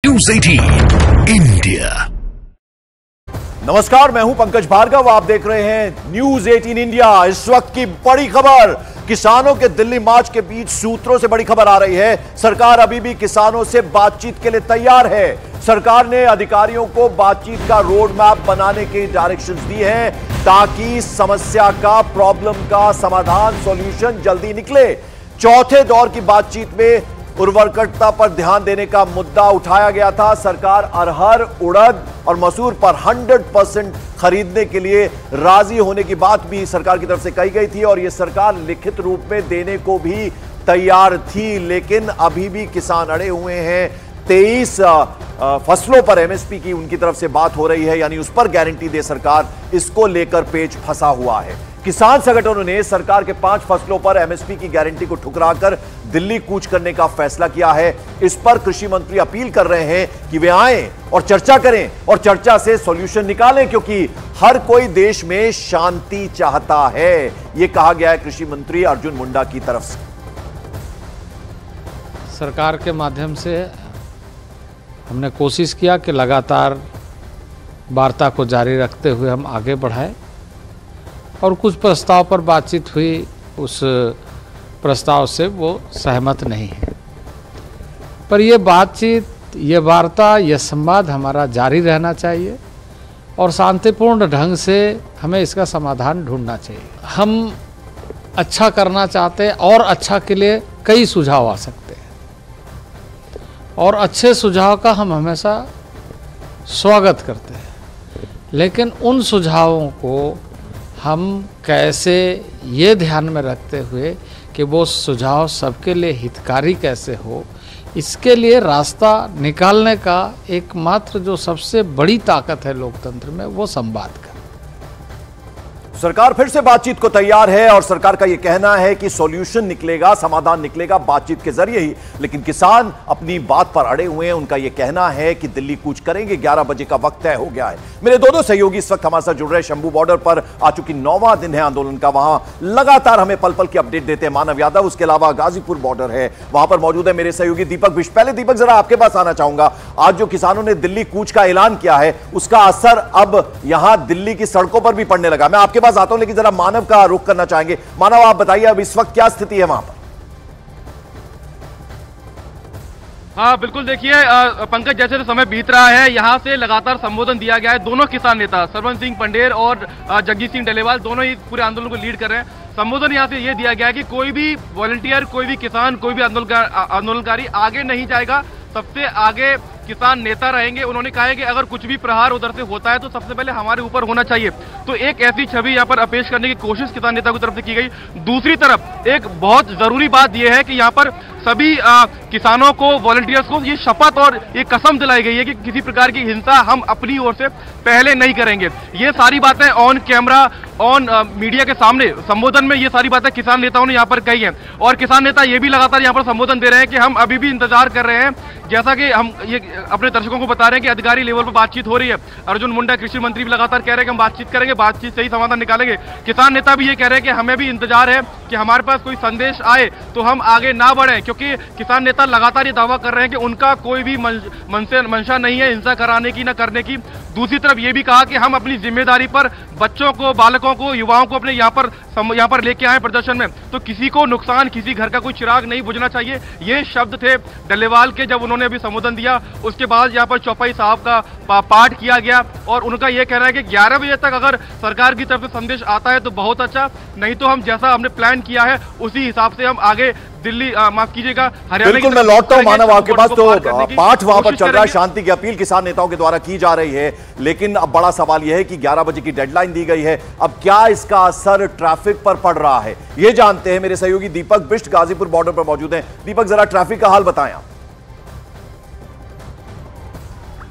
News 18 India. नमस्कार, मैं हूं पंकज भार्गव। आप देख रहे हैं न्यूज़ 18 इंडिया। इस वक्त की बड़ी खबर, किसानों के दिल्ली मार्च के बीच सूत्रों से बड़ी खबर आ रही है। सरकार अभी भी किसानों से बातचीत के लिए तैयार है। सरकार ने अधिकारियों को बातचीत का रोड मैप बनाने के डायरेक्शंस दी हैं ताकि समस्या का, प्रॉब्लम का समाधान, सॉल्यूशन जल्दी निकले। चौथे दौर की बातचीत में उर्वरकता पर ध्यान देने का मुद्दा उठाया गया था। सरकार अरहर, उड़द और मसूर पर 100% खरीदने के लिए राजी होने की बात भी सरकार की तरफ से कही गई थी और यह सरकार लिखित रूप में देने को भी तैयार थी। लेकिन अभी भी किसान अड़े हुए हैं। 23 फसलों पर एमएसपी की उनकी तरफ से बात हो रही है, यानी उस पर गारंटी दे सरकार, इसको लेकर पेच फंसा हुआ है। किसान संगठनों ने सरकार के 5 फसलों पर एमएसपी की गारंटी को ठुकराकर दिल्ली कूच करने का फैसला किया है। इस पर कृषि मंत्री अपील कर रहे हैं कि वे आएं और चर्चा करें और चर्चा से सॉल्यूशन निकालें, क्योंकि हर कोई देश में शांति चाहता है। यह कहा गया है कृषि मंत्री अर्जुन मुंडा की तरफ से। सरकार के माध्यम से हमने कोशिश किया कि लगातार वार्ता को जारी रखते हुए हम आगे बढ़ाएं और कुछ प्रस्ताव पर बातचीत हुई, उस प्रस्ताव से वो सहमत नहीं है। पर ये बातचीत, ये वार्ता, ये संवाद हमारा जारी रहना चाहिए और शांतिपूर्ण ढंग से हमें इसका समाधान ढूंढना चाहिए। हम अच्छा करना चाहते हैं और अच्छा के लिए कई सुझाव आ सकते हैं और अच्छे सुझाव का हम हमेशा स्वागत करते हैं, लेकिन उन सुझावों को हम कैसे ये ध्यान में रखते हुए कि वो सुझाव सबके लिए हितकारी कैसे हो, इसके लिए रास्ता निकालने का एकमात्र जो सबसे बड़ी ताकत है लोकतंत्र में, वो संवाद का। सरकार फिर से बातचीत को तैयार है और सरकार का यह कहना है कि सॉल्यूशन निकलेगा, समाधान निकलेगा बातचीत के जरिए ही। लेकिन किसान अपनी बात पर अड़े हुए हैं। उनका यह कहना है कि दिल्ली कूच करेंगे, 11 बजे का वक्त तय हो गया है। मेरे दोनों सहयोगी इस वक्त हमारे साथ जुड़ रहे हैं। शंभू बॉर्डर पर आ चुकी 9वां दिन है आंदोलन का, वहां लगातार हमें पल पल की अपडेट देते हैं मानव यादव। उसके अलावा गाजीपुर बॉर्डर है, वहां पर मौजूद है मेरे सहयोगी दीपक बिष्ट। पहले दीपक, जरा आपके पास आना चाहूंगा। आज जो किसानों ने दिल्ली कूच का ऐलान किया है, उसका असर अब यहां दिल्ली की सड़कों पर भी पड़ने लगा। मैं आपके आता हूं, लेकिन जरा मानव का रुख करना चाहेंगे। मानव, आप बताइए अब इस वक्त क्या स्थिति है वहां पर? हाँ बिल्कुल, देखिए पंकज, जैसे तो समय बीत रहा है, यहाँ से लगातार संबोधन दिया गया है। दोनों किसान नेता सरवन सिंह पंडेर और जगजीत सिंह डलेवाल दोनों ही पूरे आंदोलन को लीड कर रहे हैं। संबोधन यहाँ से ये दिया गया है कि कोई भी वॉलंटियर, कोई भी किसान, कोई भी आंदोलनकारी आगे नहीं जाएगा, सबसे आगे किसान नेता रहेंगे। उन्होंने कहा है कि अगर कुछ भी प्रहार उधर से होता है तो सबसे पहले हमारे ऊपर होना चाहिए। तो एक ऐसी छवि यहाँ पर पेश करने की कोशिश किसान नेता की तरफ से की गई। दूसरी तरफ एक बहुत जरूरी बात यह है कि यहाँ पर सभी किसानों को, वॉलंटियर्स को ये शपथ और ये कसम दिलाई गई है कि किसी प्रकार की हिंसा हम अपनी ओर से पहले नहीं करेंगे। ये सारी बातें ऑन कैमरा, ऑन मीडिया के सामने संबोधन में ये सारी बातें किसान नेताओं ने यहाँ पर कही हैं। और किसान नेता ये भी लगातार यहाँ पर संबोधन दे रहे हैं कि हम अभी भी इंतजार कर रहे हैं। जैसा कि हम ये अपने दर्शकों को बता रहे हैं कि अधिकारी लेवल पर बातचीत हो रही है। अर्जुन मुंडा कृषि मंत्री भी लगातार कह रहे हैं कि हम बातचीत करेंगे, बातचीत से ही समाधान निकालेंगे। किसान नेता भी ये कह रहे हैं कि हमें भी इंतजार है कि हमारे पास कोई संदेश आए तो हम आगे ना बढ़ें, क्योंकि किसान नेता लगातार ये दावा कर रहे हैं कि उनका कोई भी मंशा नहीं है हिंसा कराने की, न करने की। दूसरी तरफ ये भी कहा कि हम अपनी जिम्मेदारी पर बच्चों को, बालकों को, युवाओं को अपने यहाँ पर लेके आए प्रदर्शन में, तो किसी को नुकसान, किसी घर का कोई चिराग नहीं बुझना चाहिए। ये शब्द थे डल्लेवाल के जब उन्होंने अभी संबोधन दिया। उसके बाद यहाँ पर चौपाई साहब का पाठ किया गया और उनका यह कहना है कि 11 बजे तक अगर सरकार की तरफ से संदेश आता है तो बहुत अच्छा, नहीं तो हम जैसा हमने प्लान किया है उसी हिसाब से हम आगे दिल्ली, माफ कीजिएगा, हरियाणा। बिल्कुल, मैं लौटता हूं मानव आपके पास। तो पाठ वहां पर चल रहा है, शांति की अपील किसान नेताओं के द्वारा की जा रही है। लेकिन अब बड़ा सवाल यह है कि 11 बजे की डेडलाइन दी गई है। अब क्या इसका असर ट्रैफिक पर पड़ रहा है, ये जानते हैं मेरे सहयोगी दीपक बिष्ट, गाजीपुर बॉर्डर पर मौजूद हैं। दीपक, जरा ट्रैफिक का हाल बताएं आप।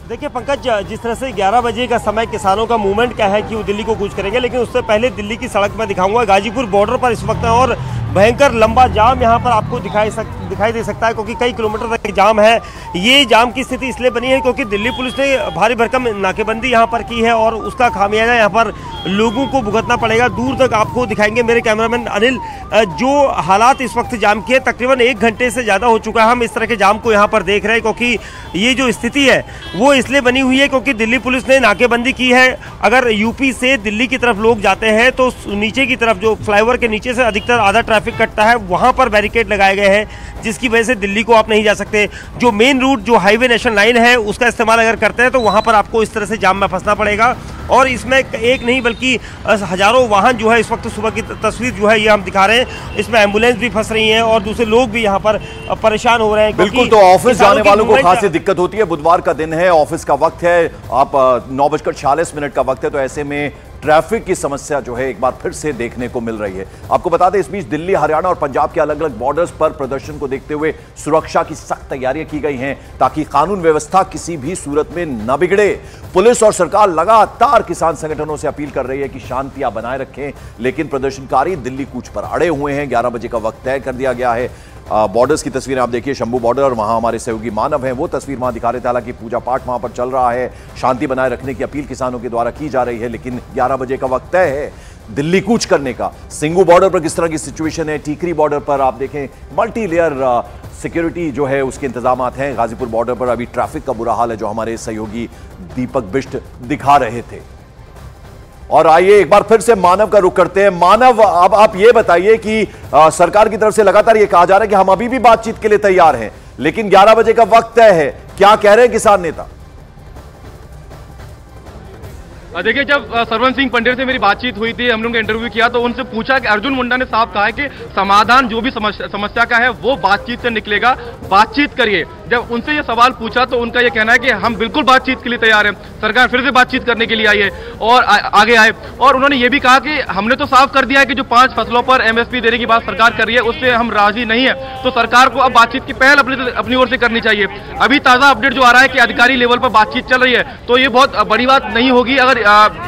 देखिए पंकज, जिस तरह से 11 बजे का समय किसानों का मूवमेंट क्या है कि वो दिल्ली को कूच करेंगे, लेकिन उससे पहले दिल्ली की सड़क में दिखाऊंगा। गाजीपुर बॉर्डर पर इस वक्त और भयंकर लंबा जाम यहाँ पर आपको दिखाई दे सकता है, क्योंकि कई किलोमीटर तक जाम है। ये जाम की स्थिति इसलिए बनी है क्योंकि दिल्ली पुलिस ने भारी भरकम नाकेबंदी यहाँ पर की है और उसका खामियाजा यहाँ पर लोगों को भुगतना पड़ेगा। दूर तक आपको दिखाएंगे मेरे कैमरामैन अनिल, जो हालात इस वक्त जाम की है। तकरीबन 1 घंटे से ज़्यादा हो चुका है हम इस तरह के जाम को यहाँ पर देख रहे हैं, क्योंकि ये जो स्थिति है वो इसलिए बनी हुई है क्योंकि दिल्ली पुलिस ने नाकेबंदी की है। अगर यूपी से दिल्ली की तरफ लोग जाते हैं तो नीचे की तरफ जो फ्लाईओवर के नीचे से अधिकतर आधा ट्रैफिक कटता है, वहाँ पर बैरिकेड लगाए गए हैं, जिसकी वजह से दिल्ली को आप नहीं जा सकते। जो मेन रूट जो हाईवे नेशनल लाइन है उसका इस्तेमाल अगर करते हैं तो वहाँ पर आपको इस तरह से जाम में फंसना पड़ेगा। और इसमें एक नहीं बल्कि हजारों वाहन जो है इस वक्त सुबह की तस्वीर जो है ये हम दिखा रहे हैं, इसमें एम्बुलेंस भी फंस रही हैं और दूसरे लोग भी यहाँ पर परेशान हो रहे हैं। बिल्कुल, तो ऑफिस जाने वालों को खासी दिक्कत होती है। बुधवार का दिन है, ऑफिस का वक्त है, आप 9:46 का वक्त है, तो ऐसे में ट्रैफिक की समस्या जो है एक बार फिर से देखने को मिल रही है। आपको बता दें, इस बीच दिल्ली, हरियाणा और पंजाब के अलग अलग बॉर्डर्स पर प्रदर्शन को देखते हुए सुरक्षा की सख्त तैयारियां की गई हैं ताकि कानून व्यवस्था किसी भी सूरत में न बिगड़े। पुलिस और सरकार लगातार किसान संगठनों से अपील कर रही है कि शांतियां बनाए रखें, लेकिन प्रदर्शनकारी दिल्ली कूच पर अड़े हुए हैं। 11 बजे का वक्त तय कर दिया गया है। बॉर्डर्स की तस्वीरें आप देखिए, शंभू बॉर्डर, और वहां हमारे सहयोगी मानव हैं, वो तस्वीर वहां दिखा रहे थे। हालांकि पूजा पाठ वहां पर चल रहा है, शांति बनाए रखने की अपील किसानों के द्वारा की जा रही है, लेकिन 11 बजे का वक्त तय है दिल्ली कूच करने का। सिंगू बॉर्डर पर किस तरह की सिचुएशन है, टीकरी बॉर्डर पर आप देखें मल्टी लेयर सिक्योरिटी जो है उसके इंतजाम हैं। गाजीपुर बॉर्डर पर अभी ट्रैफिक का बुरा हाल है, जो हमारे सहयोगी दीपक बिष्ट दिखा रहे थे। और आइए एक बार फिर से मानव का रुख करते हैं। मानव, अब आप ये बताइए कि सरकार की तरफ से लगातार ये कहा जा रहा है कि हम अभी भी बातचीत के लिए तैयार हैं, लेकिन 11 बजे का वक्त तय है, क्या कह रहे हैं किसान नेता? देखिए, जब सरवन सिंह पंडेर से मेरी बातचीत हुई थी, हम लोगों ने इंटरव्यू किया तो उनसे पूछा कि अर्जुन मुंडा ने साफ कहा है कि समाधान जो भी समस्या का है वो बातचीत से निकलेगा, बातचीत करिए। जब उनसे ये सवाल पूछा तो उनका ये कहना है कि हम बिल्कुल बातचीत के लिए तैयार हैं, सरकार फिर से बातचीत करने के लिए आई है और आगे आए। और उन्होंने ये भी कहा कि हमने तो साफ कर दिया है कि जो 5 फसलों पर MSP देने की बात सरकार कर रही है उससे हम राजी नहीं है, तो सरकार को अब बातचीत की पहल अपनी ओर से करनी चाहिए। अभी ताजा अपडेट जो आ रहा है कि अधिकारी लेवल पर बातचीत चल रही है, तो ये बहुत बड़ी बात नहीं होगी अगर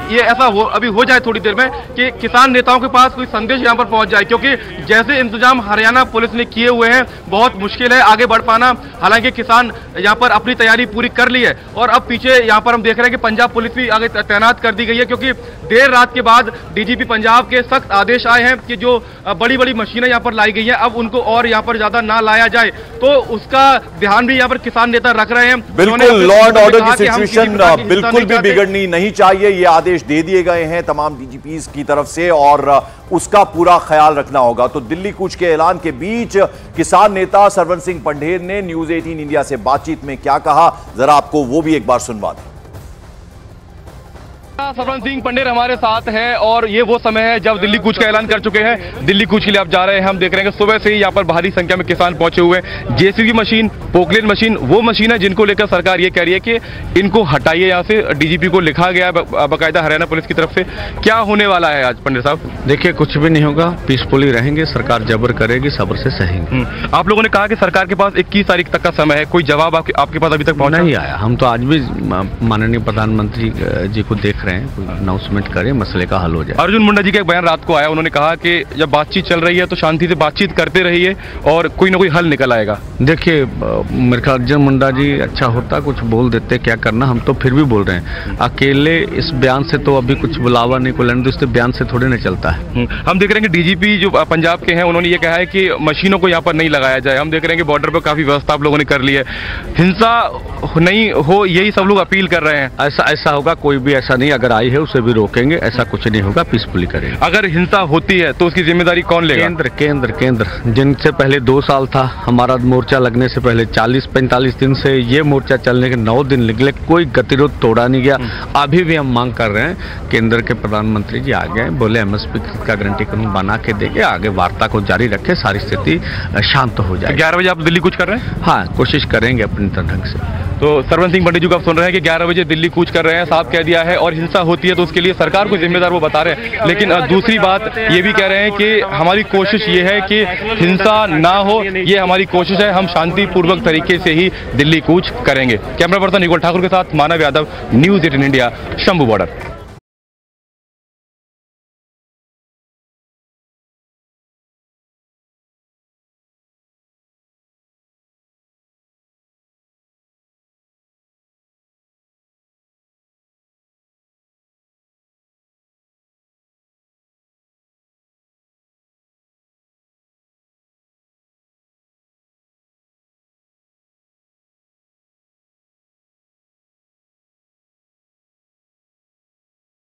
ये ऐसा अभी हो जाए थोड़ी देर में कि किसान नेताओं के पास कोई संदेश यहाँ पर पहुंच जाए, क्योंकि जैसे इंतजाम हरियाणा पुलिस ने किए हुए हैं बहुत मुश्किल है आगे बढ़ पाना। हालांकि किसान यहाँ पर अपनी तैयारी पूरी कर ली है और अब पीछे यहाँ पर हम देख रहे हैं कि पंजाब पुलिस भी आगे तैनात कर दी गई है, क्योंकि देर रात के बाद DGP पंजाब के सख्त आदेश आए हैं कि जो बड़ी बड़ी मशीनें यहाँ पर लाई गई हैं अब उनको और यहाँ पर ज्यादा ना लाया जाए, तो उसका ध्यान भी यहाँ पर किसान नेता रख रहे हैं। बिल्कुल, लॉ एंड ऑर्डर की सिचुएशन बिल्कुल भी बिगड़नी नहीं चाहिए, ये आदेश दे दिए गए हैं तमाम DGPs की तरफ से और उसका पूरा ख्याल रखना होगा। तो दिल्ली कूच के ऐलान के बीच किसान नेता सरवन सिंह पंडेर ने न्यूज 18 इंडिया से बातचीत में क्या कहा, जरा आपको वो भी एक बार सुनवा दें। सरवन सिंह पंडेर हमारे साथ है और ये वो समय है जब दिल्ली कूच का ऐलान कर चुके हैं। दिल्ली कूच के लिए आप जा रहे हैं, हम देख रहे हैं कि सुबह से ही यहाँ पर भारी संख्या में किसान पहुंचे हुए हैं। JCB मशीन, पोकलेन मशीन, वो मशीन है जिनको लेकर सरकार ये कह रही है कि इनको हटाइए यहाँ से। DGP को लिखा गया बाकायदा हरियाणा पुलिस की तरफ से। क्या होने वाला है आज पंडेर साहब? देखिए, कुछ भी नहीं होगा, पीसफुली रहेंगे, सरकार जबर करेगी, सब्र से सहेंगे। आप लोगों ने कहा कि सरकार के पास 21 तारीख तक का समय है, कोई जवाब आपके पास अभी तक पहुंचा नहीं आया। हम तो आज भी माननीय प्रधानमंत्री जी को देख रहे हैं, अनाउंसमेंट करें, मसले का हल हो जाए। अर्जुन मुंडा जी का एक बयान रात को आया, उन्होंने कहा कि जब बातचीत चल रही है तो शांति से बातचीत करते रहिए और कोई ना कोई हल निकल आएगा। देखिए, मेरे ख्याल अर्जुन मुंडा जी अच्छा होता कुछ बोल देते, क्या करना, हम तो फिर भी बोल रहे हैं। अकेले इस बयान से तो अभी कुछ बुलावा नहीं को लेने, तो बयान से थोड़े नहीं चलता है। हम देख रहे हैं कि DGP जो पंजाब के हैं उन्होंने ये कहा है कि मशीनों को यहाँ पर नहीं लगाया जाए। हम देख रहे हैं कि बॉर्डर पर काफी व्यवस्था आप लोगों ने कर ली है, हिंसा नहीं हो यही सब लोग अपील कर रहे हैं। ऐसा होगा, कोई भी ऐसा नहीं, अगर आई है उसे भी रोकेंगे, ऐसा कुछ नहीं होगा, पीसफुली करेंगे। अगर हिंसा होती है तो उसकी जिम्मेदारी कौन लेगा? केंद्र जिनसे पहले 2 साल था, हमारा मोर्चा लगने से पहले 40-45 दिन से ये मोर्चा चलने के 9 दिन निकले, कोई गतिरोध तोड़ा नहीं गया। अभी भी हम मांग कर रहे हैं, केंद्र के प्रधानमंत्री जी आ गए, बोले MSP का गारंटी कानून बना के देंगे, आगे वार्ता को जारी रखे, सारी स्थिति शांत हो जाए। 11 बजे आप दिल्ली कूच कर रहे हैं? हाँ, कोशिश करेंगे अपनी ढंग से। तो सरवन सिंह पंडित जी को आप सुन रहे हैं कि 11 बजे दिल्ली कूच कर रहे हैं, साफ कह दिया है, और हिंसा होती है तो उसके लिए सरकार को जिम्मेदार वो बता रहे हैं। लेकिन दूसरी बात ये भी कह रहे हैं कि हमारी कोशिश ये है कि हिंसा ना हो, ये हमारी कोशिश है, हम शांतिपूर्वक तरीके से ही दिल्ली कूच करेंगे। कैमरा पर्सन निकोल ठाकुर के साथ Manav Yadav, news 18 India, Shambhu border.